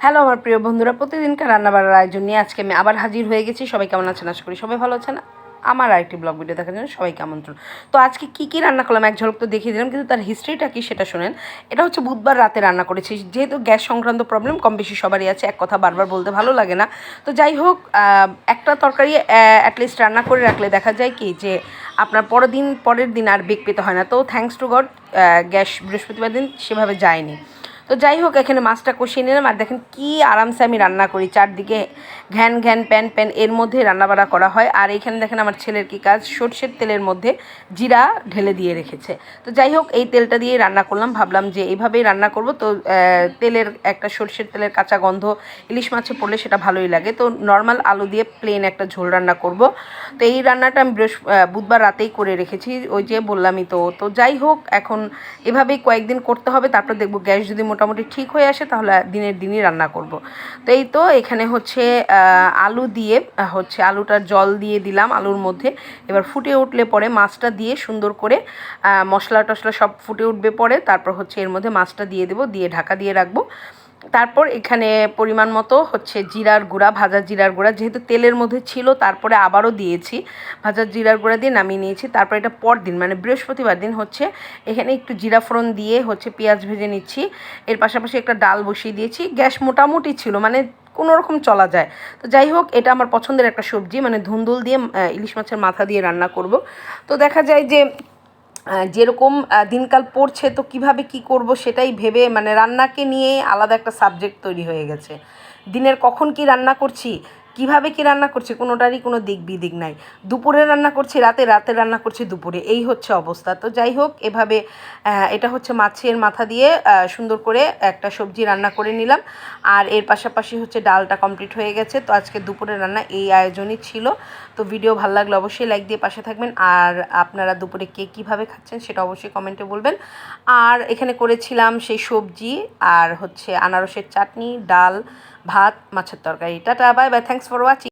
Hello আমার প্রিয় বন্ধুরা, প্রতিদিনকার রান্নাবাড়ার আয়োজন নিয়ে আজকে আমি আবার হাজির হয়ে গেছি। সবাই কেমন আছেন? আশা করি সবাই ভালো আছেন। আমার আরেকটি ব্লগ ভিডিও দেখার জন্য সবাইকে আমন্ত্রণ। তো আজকে কী রান্না করলাম এক ঝলক তো দেখিয়ে দিলাম, কিন্তু তার হিস্ট্রিটা কী সেটা শোনেন। এটা হচ্ছে বুধবার রাতে রান্না করেছি। যেহেতু গ্যাস সংক্রান্ত প্রবলেম কম বেশি সবারই আছে, এক কথা বারবার বলতে ভালো লাগে না। তো যাই হোক, একটা তরকারি অ্যাটলিস্ট রান্না করে রাখলে দেখা যায় কি যে আপনার পরের দিন আর বেগ পেতে হয় না। তো থ্যাঙ্কস টু গড, গ্যাস বৃহস্পতিবার দিন সেভাবে যায়নি। তো যাই হোক, এখানে মাছটা কষিয়ে নিলাম। আর দেখেন কি আরামসে আমি রান্না করি, চারদিকে ঘ্যান ঘ্যান প্যান প্যান এর মধ্যে রান্নাবাড়া করা হয়। আর এখানে দেখেন আমার ছেলের কি কাজ, সর্ষের তেলের মধ্যে জিরা ঢেলে দিয়ে রেখেছে। তো যাই হোক, এই তেলটা দিয়ে রান্না করলাম, ভাবলাম যে এইভাবেই রান্না করব। তো তেলের একটা সর্ষের তেলের কাঁচা গন্ধ ইলিশ মাছে পড়লে সেটা ভালোই লাগে। তো নর্মাল আলু দিয়ে প্লেন একটা ঝোল রান্না করব। তো এই রান্নাটা আমি বুধবার রাতেই করে রেখেছি, ওই যে বললামই। তো যাই হোক, এখন এভাবেই কয়েকদিন করতে হবে, তারপর দেখবো গ্যাস যদি মোটামুটি ঠিক হয়ে আসে তাহলে দিনের দিনই রান্না করব। তো এই তো এখানে হচ্ছে আলু দিয়ে হচ্ছে আলুটার জল দিয়ে দিলাম আলুর মধ্যে। এবার ফুটে উঠলে পরে মাছটা দিয়ে সুন্দর করে মশলা টশলা সব ফুটে উঠবে পরে, তারপর হচ্ছে এর মধ্যে মাছটা দিয়ে দেবো, দিয়ে ঢাকা দিয়ে রাখবো। তারপর এখানে পরিমাণ মতো হচ্ছে জিরার গুঁড়া, ভাজা জিরার গুঁড়া, যেহেতু তেলের মধ্যে ছিল তারপরে আবারও দিয়েছি, ভাজা জিরার গুঁড়া দিয়ে নামিয়ে নিয়েছি। তারপর এটা পরদিন মানে বৃহস্পতিবার দিন হচ্ছে এখানে একটু জিরা ফোড়ন দিয়ে হচ্ছে পেঁয়াজ ভেজে নিচ্ছি। এর পাশাপাশি একটা ডাল বসিয়ে দিয়েছি। গ্যাস মোটামুটি ছিল, মানে কোনো রকম চলা যায়। তো যাই হোক, এটা আমার পছন্দের একটা সবজি, মানে ধুন্দুল দিয়ে ইলিশ মাছের মাথা দিয়ে রান্না করব। তো দেখা যায় যে যেরকম দিনকাল পড়ছে, তো কিভাবে কি করব সেটাই ভেবে মানে রান্নাকে নিয়ে আলাদা একটা সাবজেক্ট তৈরি হয়ে গেছে। দিনের কখন কি রান্না করছি, কিভাবে কি রান্না করছি, কোনোটারই কোনো দিক বিদিক নাই। দুপুরে রান্না করছি রাতে, রাতে রান্না করছি দুপুরে, এই হচ্ছে অবস্থা। তো যাই হোক, এভাবে এটা হচ্ছে মাছের মাথা দিয়ে সুন্দর করে একটা সবজি রান্না করে নিলাম। আর এর পাশাপাশি হচ্ছে ডালটা কমপ্লিট হয়ে গেছে। তো আজকে দুপুরে রান্না এই আয়োজনই ছিল। তো ভিডিও ভালো লাগলে অবশ্যই লাইক দিয়ে পাশে থাকবেন। আর আপনারা দুপুরে কে কীভাবে খাচ্ছেন সেটা অবশ্যই কমেন্টে বলবেন। আর এখানে করেছিলাম সেই সবজি আর হচ্ছে আনারসের চাটনি, ডাল, ভাত, মাছের তরকারি। Tata, bye bye, thanks for watching.